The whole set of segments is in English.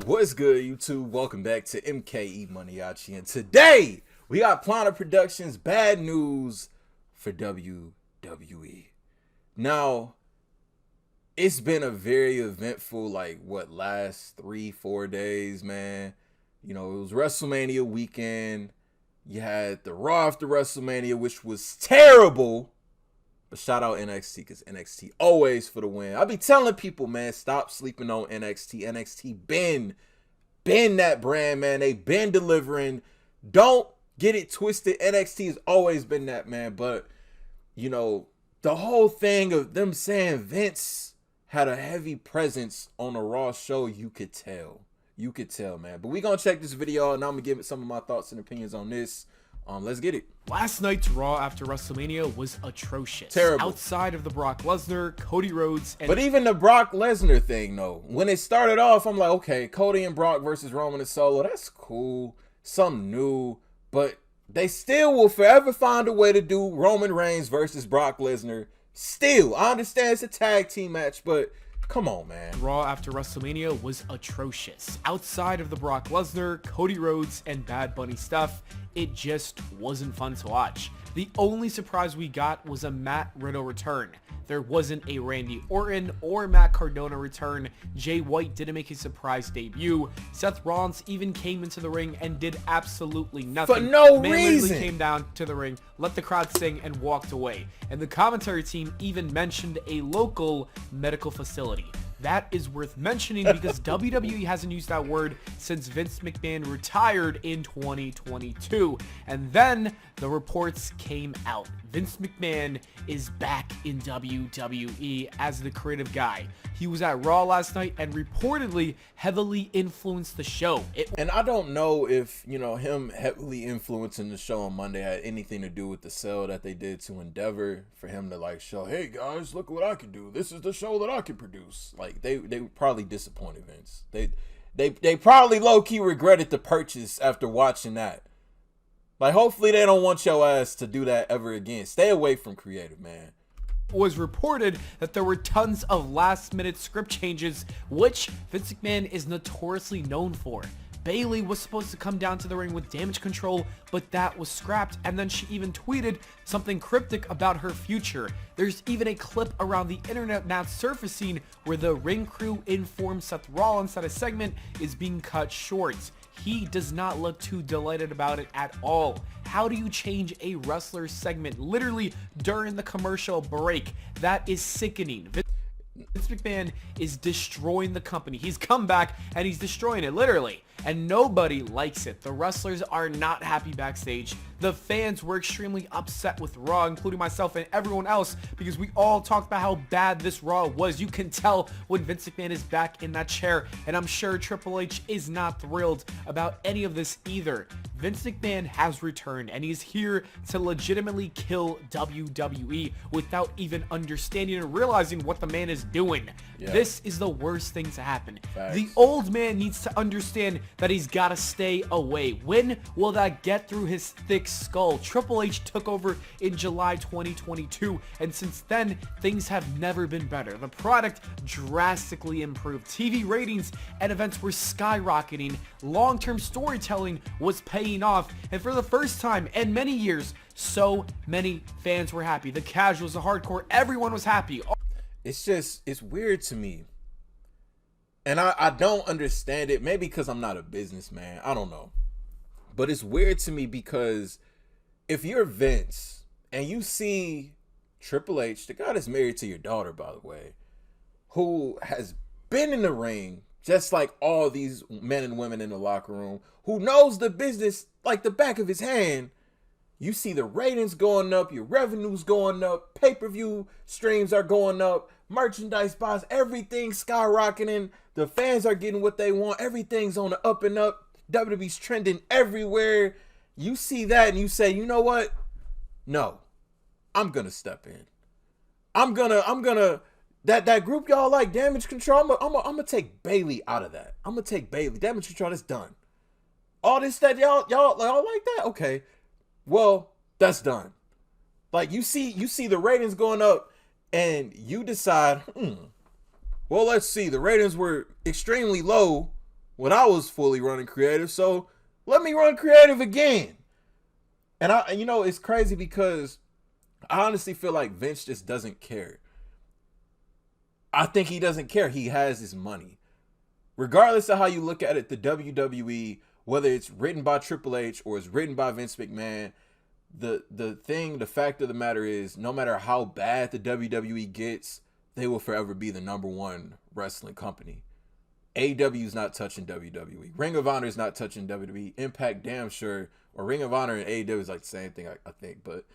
What's good, YouTube? Welcome back to MKE Maniaci, and today we got Planet Productions bad news for WWE. Now, it's been a very eventful, last 3-4 days, man. You know, it was WrestleMania weekend. You had the Raw after WrestleMania, which was terrible. But shout out NXT, because NXT always for the win. I be telling people, man, stop sleeping on NXT. NXT been that brand, man. They been delivering. Don't get it twisted. NXT has always been that, man. But, you know, the whole thing of them saying Vince had a heavy presence on a Raw show, you could tell. You could tell, man. But we gonna check this video, and I'm gonna give some of my thoughts and opinions on this. Let's get it. Last night's Raw after WrestleMania was atrocious. Terrible. Outside of the Brock Lesnar, Cody Rhodes, and... But even the Brock Lesnar thing, though, when it started off, I'm like, okay, Cody and Brock versus Roman and Solo, that's cool. Something new. But they still will forever find a way to do Roman Reigns versus Brock Lesnar. Still, I understand it's a tag team match, but... come on, man. Raw after WrestleMania was atrocious. Outside of the Brock Lesnar, Cody Rhodes, and Bad Bunny stuff, it just wasn't fun to watch. The only surprise we got was a Matt Riddle return. There wasn't a Randy Orton or Matt Cardona return. Jay White didn't make a surprise debut. Seth Rollins even came into the ring and did absolutely nothing. For no Man reason. literally came down to the ring, let the crowd sing, and walked away. And the commentary team even mentioned a local medical facility. That is worth mentioning because WWE hasn't used that word since Vince McMahon retired in 2022. And then the reports came out. Vince McMahon is back in WWE as the creative guy. He was at Raw last night and reportedly heavily influenced the show. And I don't know if, you know, him heavily influencing the show on Monday had anything to do with the sell that they did to Endeavor for him to like show, hey guys, look what I can do. This is the show that I can produce. Like they probably disappointed Vince. They probably low-key regretted the purchase after watching that. Like, hopefully they don't want your ass to do that ever again. Stay away from creative, man. Was reported that there were tons of last-minute script changes, which Vince McMahon is notoriously known for. Bayley was supposed to come down to the ring with Damage Control, but that was scrapped, and then she even tweeted something cryptic about her future. There's even a clip around the internet now surfacing where the ring crew informed Seth Rollins that a segment is being cut short. He does not look too delighted about it at all. How do you change a wrestler's segment literally during the commercial break? That is sickening. Vince McMahon is destroying the company. He's come back and he's destroying it, literally. And nobody likes it. The wrestlers are not happy backstage. The fans were extremely upset with Raw, including myself and everyone else, because we all talked about how bad this Raw was. You can tell when Vince McMahon is back in that chair, and I'm sure Triple H is not thrilled about any of this either. Vince McMahon has returned, and he's here to legitimately kill WWE without even understanding and realizing what the man is doing. Yeah. This is the worst thing to happen. Facts. The old man needs to understand that he's got to stay away. When will that get through his thick skull? Triple H took over in July 2022, and since then, things have never been better. The product drastically improved. TV ratings and events were skyrocketing. Long-term storytelling was paying off, and for the first time in many years, so many fans were happy. The casuals, the hardcore, everyone was happy. It's weird to me. And I don't understand it. Maybe because I'm not a businessman. I don't know. But it's weird to me because if you're Vince and you see Triple H, the guy that's married to your daughter, by the way, who has been in the ring just like all these men and women in the locker room, who knows the business like the back of his hand, you see the ratings going up, your revenue's going up, pay-per-view streams are going up, merchandise buys, everything's skyrocketing, the fans are getting what they want, everything's on the up and up, WWE's trending everywhere. You see that and you say, you know what? No, I'm gonna step in. I'm gonna that group y'all like, Damage Control, I'm gonna take Bayley out of that. I'm gonna take Bayley. Damage Control, that's done. All this that y'all like that? Okay. Well, that's done. Like you see the ratings going up, and you decide, well, let's see. The ratings were extremely low when I was fully running creative, so let me run creative again. And it's crazy because I honestly feel like Vince just doesn't care. I think he doesn't care. He has his money. Regardless of how you look at it, the WWE, whether it's written by Triple H or it's written by Vince McMahon, the fact of the matter is, no matter how bad the WWE gets, they will forever be the #1 wrestling company. AEW is not touching WWE. Ring of Honor is not touching WWE. Impact, damn sure. Or Ring of Honor and AEW is like the same thing, I think. But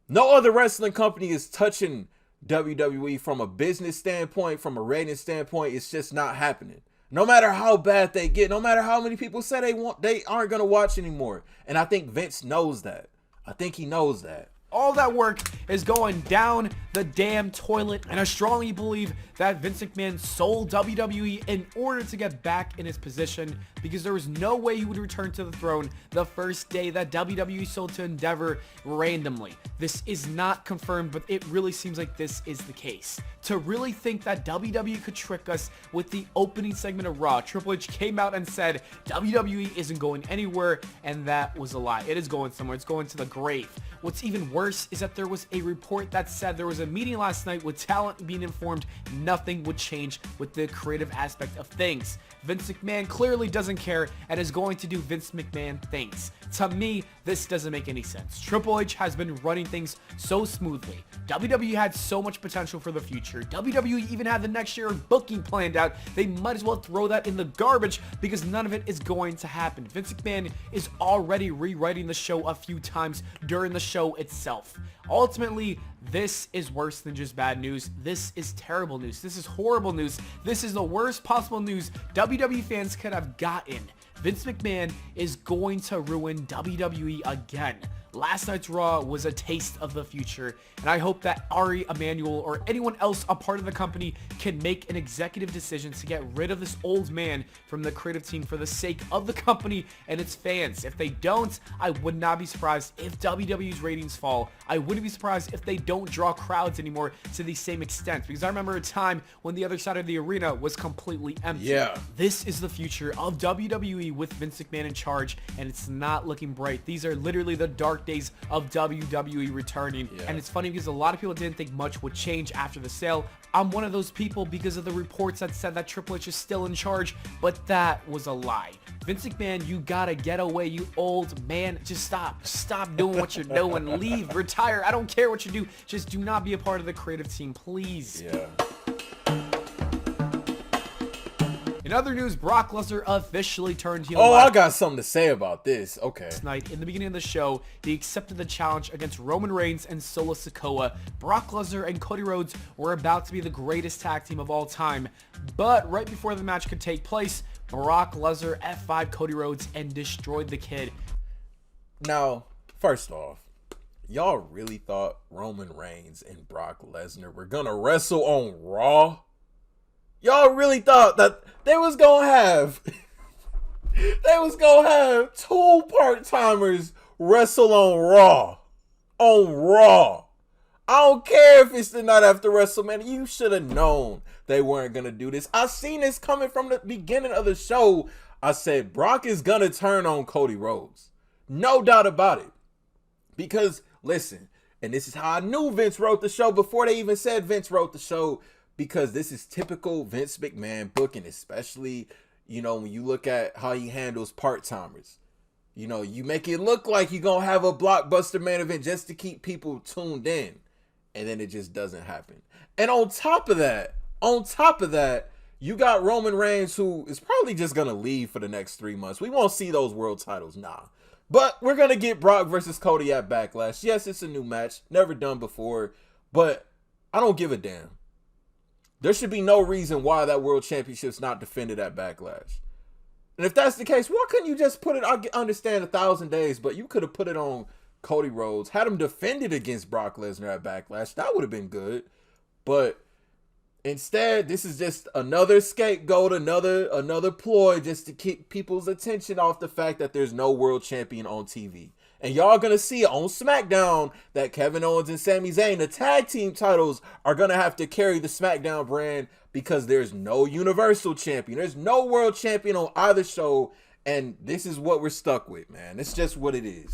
no other wrestling company is touching WWE from a business standpoint, from a rating standpoint. It's just not happening. No matter how bad they get, no matter how many people say they aren't going to watch anymore. And I think Vince knows that. I think he knows that. All that work is going down the damn toilet, and I strongly believe that Vince McMahon sold WWE in order to get back in his position, because there was no way he would return to the throne the first day that WWE sold to Endeavor randomly. This is not confirmed, but it really seems like this is the case. To really think that WWE could trick us with the opening segment of Raw, Triple H came out and said WWE isn't going anywhere, and that was a lie. It is going somewhere. It's going to the grave. What's even worse is that there was a report that said there was a meeting last night with talent being informed nothing would change with the creative aspect of things. Vince McMahon clearly doesn't care and is going to do Vince McMahon things. To me, this doesn't make any sense. Triple H has been running things so smoothly. WWE had so much potential for the future. WWE even had the next year of booking planned out. They might as well throw that in the garbage because none of it is going to happen. Vince McMahon is already rewriting the show a few times during the show itself. Ultimately, this is worse than just bad news. This is terrible news. This is horrible news. This is the worst possible news WWE fans could have gotten. Vince McMahon is going to ruin WWE again. Last night's Raw was a taste of the future, and I hope that Ari Emanuel or anyone else a part of the company can make an executive decision to get rid of this old man from the creative team for the sake of the company and its fans. If they don't, I would not be surprised if WWE's ratings fall. I wouldn't be surprised if they don't draw crowds anymore to the same extent, because I remember a time when the other side of the arena was completely empty. Yeah. This is the future of WWE with Vince McMahon in charge, and it's not looking bright. These are literally the dark days of WWE returning. And it's funny because a lot of people didn't think much would change after the sale. I'm one of those people because of the reports that said that Triple H is still in charge, but that was a lie. Vince McMahon, you gotta get away, you old man. Just stop doing what you're doing. Leave, retire. I don't care what you do. Just do not be a part of the creative team, please. Yeah. In other news, Brock Lesnar officially turned heel. Oh, I got something to say about this. Okay. Last night, in the beginning of the show, he accepted the challenge against Roman Reigns and Solo Sikoa. Brock Lesnar and Cody Rhodes were about to be the greatest tag team of all time. But right before the match could take place, Brock Lesnar F5 Cody Rhodes and destroyed the kid. Now, first off, y'all really thought Roman Reigns and Brock Lesnar were gonna wrestle on Raw? Y'all really thought that they was gonna have two part-timers wrestle on Raw. On Raw. I don't care if it's the night after WrestleMania. You should have known they weren't gonna do this. I seen this coming from the beginning of the show. I said Brock is gonna turn on Cody Rhodes. No doubt about it. Because, listen, and this is how I knew Vince wrote the show before they even said Vince wrote the show. Because this is typical Vince McMahon booking, especially, when you look at how he handles part-timers. You make it look like you're going to have a blockbuster main event just to keep people tuned in. And then it just doesn't happen. And on top of that, you got Roman Reigns, who is probably just going to leave for the next 3 months. We won't see those world titles, nah. But we're going to get Brock versus Cody at Backlash. Yes, it's a new match. Never done before. But I don't give a damn. There should be no reason why that world championship's not defended at Backlash. And if that's the case, why couldn't you just put it, I understand 1,000 days, but you could have put it on Cody Rhodes, had him defended against Brock Lesnar at Backlash. That would have been good. But instead, this is just another scapegoat, another ploy just to keep people's attention off the fact that there's no world champion on TV. And y'all gonna see on SmackDown that Kevin Owens and Sami Zayn, the tag team titles, are gonna have to carry the SmackDown brand because there's no Universal Champion. There's no World Champion on either show. And this is what we're stuck with, man. It's just what it is.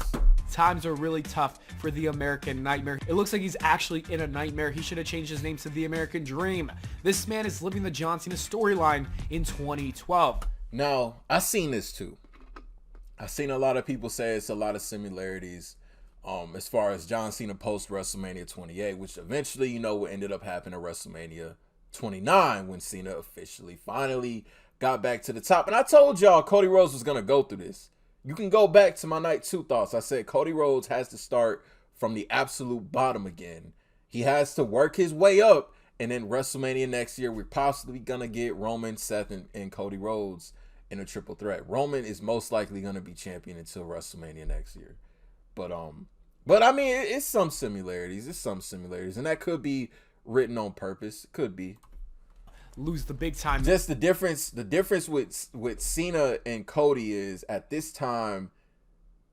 Times are really tough for the American Nightmare. It looks like he's actually in a nightmare. He should have changed his name to the American Dream. This man is living the John Cena storyline in 2012. Now, I seen this too. I seen a lot of people say it's a lot of similarities as far as John Cena post WrestleMania 28, which eventually, you know, what ended up happening at WrestleMania 29 when Cena officially finally got back to the top. And I told y'all Cody Rhodes was going to go through this. You can go back to my night 2 thoughts. I said Cody Rhodes has to start from the absolute bottom again. He has to work his way up. And then WrestleMania next year, we're possibly going to get Roman, Seth, and Cody Rhodes in a triple threat. Roman is most likely going to be champion until WrestleMania next year. But I mean, it's some similarities. It's some similarities. And that could be written on purpose. It could be. Lose the big time. Just the difference with Cena and Cody is at this time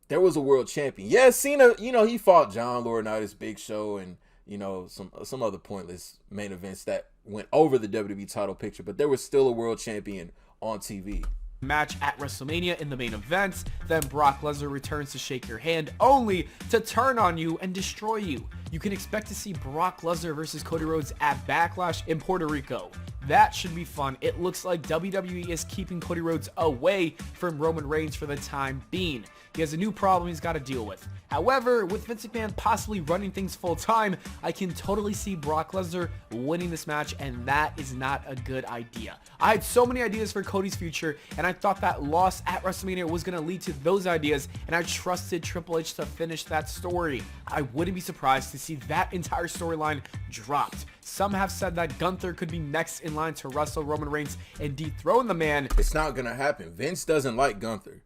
there was a world champion. Yeah, Cena, you know, he fought John Laurinaitis, Big Show, and you know some other pointless main events that went over the WWE title picture, but there was still a world champion on TV. Match at WrestleMania in the main event. Then Brock Lesnar returns to shake your hand, only to turn on you and destroy you. You can expect to see Brock Lesnar versus Cody Rhodes at Backlash in Puerto Rico. That should be fun. It looks like WWE is keeping Cody Rhodes away from Roman Reigns for the time being. He has a new problem he's got to deal with. However, with Vince McMahon possibly running things full time, I can totally see Brock Lesnar winning this match, and that is not a good idea. I had so many ideas for Cody's future, and I thought that loss at WrestleMania was going to lead to those ideas, and I trusted Triple H to finish that story. I wouldn't be surprised to see that entire storyline dropped. Some have said that Gunther could be next in line to wrestle Roman Reigns and dethrone the man. It's not going to happen. Vince doesn't like Gunther.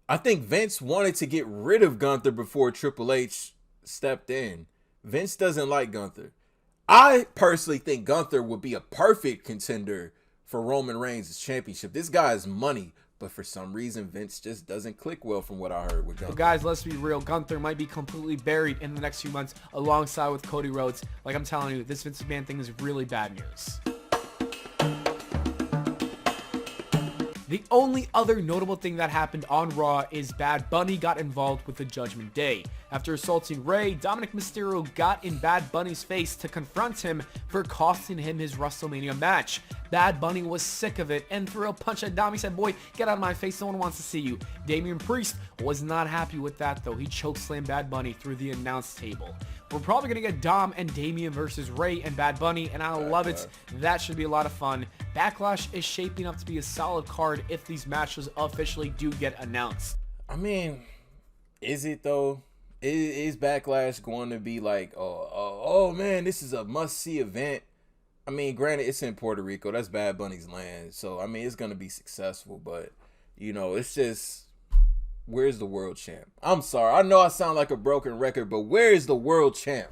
I think Vince wanted to get rid of Gunther before Triple H stepped in. Vince doesn't like Gunther. I personally think Gunther would be a perfect contender for Roman Reigns' championship. This guy is money, but for some reason, Vince just doesn't click well from what I heard with Gunther. But guys, let's be real. Gunther might be completely buried in the next few months alongside with Cody Rhodes. Like I'm telling you, this Vince McMahon thing is really bad news. The only other notable thing that happened on Raw is Bad Bunny got involved with the Judgment Day. After assaulting Rey, Dominic Mysterio got in Bad Bunny's face to confront him for costing him his WrestleMania match. Bad Bunny was sick of it and threw a punch at Dom. He said, "Boy, get out of my face, no one wants to see you." Damian Priest was not happy with that though. He chokeslammed Bad Bunny through the announce table. We're probably going to get Dom and Damian versus Rey and Bad Bunny, and I love it. That should be a lot of fun. Backlash is shaping up to be a solid card if these matches officially do get announced. I mean, is it though? Is Backlash going to be like, oh man, this is a must-see event? I mean, granted, it's in Puerto Rico. That's Bad Bunny's land. So, I mean, it's going to be successful. But, you know, it's just, where's the world champ? I'm sorry. I know I sound like a broken record, but where is the world champ?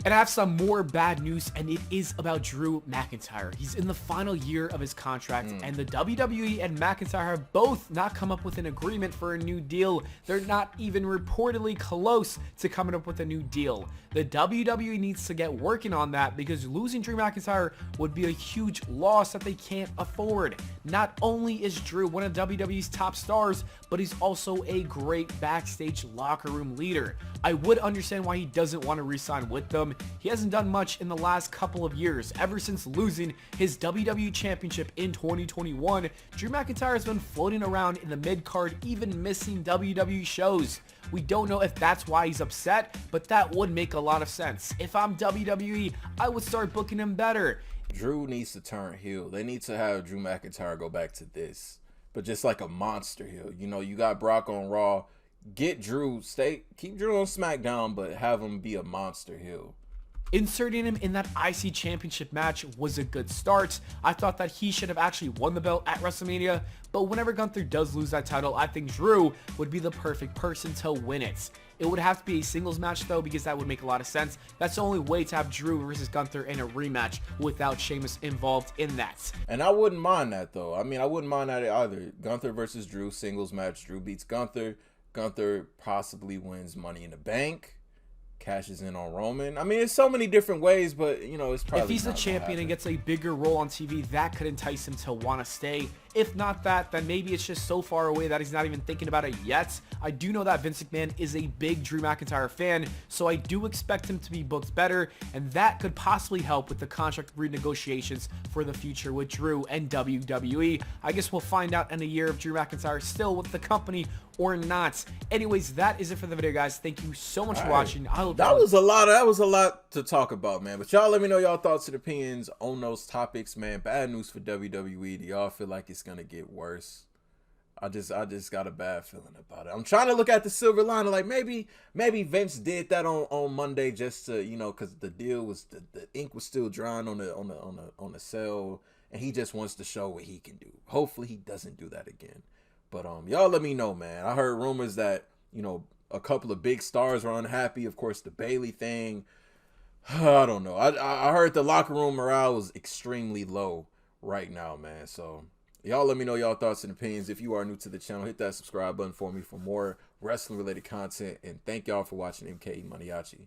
And I have some more bad news, and it is about Drew McIntyre. He's in the final year of his contract, and the WWE and McIntyre have both not come up with an agreement for a new deal. They're not even reportedly close to coming up with a new deal. The WWE needs to get working on that because losing Drew McIntyre would be a huge loss that they can't afford. Not only is Drew one of WWE's top stars, but he's also a great backstage locker room leader. I would understand why he doesn't want to re-sign with them. He hasn't done much in the last couple of years. Ever since losing his WWE Championship in 2021, Drew McIntyre has been floating around in the mid-card, even missing WWE shows. We don't know if that's why he's upset, but that would make a lot of sense. If I'm WWE, I would start booking him better. Drew needs to turn heel. They need to have Drew McIntyre go back to this, but just like a monster heel. You know, you got Brock on Raw. Get Drew, keep Drew on SmackDown, but have him be a monster heel. Inserting him in that IC Championship match was a good start. I thought that he should have actually won the belt at WrestleMania, but whenever Gunther does lose that title, I think Drew would be the perfect person to win it. It would have to be a singles match though, because that would make a lot of sense. That's the only way to have Drew versus Gunther in a rematch without Sheamus involved in that. And I wouldn't mind that though. I mean, I wouldn't mind that either. Gunther versus Drew, singles match. Drew beats Gunther. Gunther possibly wins Money in the Bank, cashes in on Roman. I mean, there's so many different ways, but you know, it's probably if he's the champion and gets a bigger role on TV, that could entice him to want to stay. If not that, then maybe it's just so far away that he's not even thinking about it yet. I do know that Vince McMahon is a big Drew McIntyre fan, so I do expect him to be booked better, and that could possibly help with the contract renegotiations for the future with Drew and WWE. I guess we'll find out in a year if Drew McIntyre is still with the company or not. Anyways, that is it for the video, guys. Thank you so much for watching. I hope that was a lot to talk about, man. But y'all let me know y'all thoughts and opinions on those topics, man. Bad news for WWE. Do y'all feel like it's gonna get worse? I just got a bad feeling about it. I'm trying to look at the silver lining, like maybe Vince did that on Monday just to, you know, because the deal was the ink was still drying on the sale, and he just wants to show what he can do. Hopefully he doesn't do that again. But y'all let me know, man. I heard rumors that, you know, a couple of big stars are unhappy. Of course, the Bailey thing. I don't know. I heard the locker room morale was extremely low right now, man. So y'all let me know y'all thoughts and opinions. If you are new to the channel, hit that subscribe button for me for more wrestling related content. And thank y'all for watching MKE Maniaci.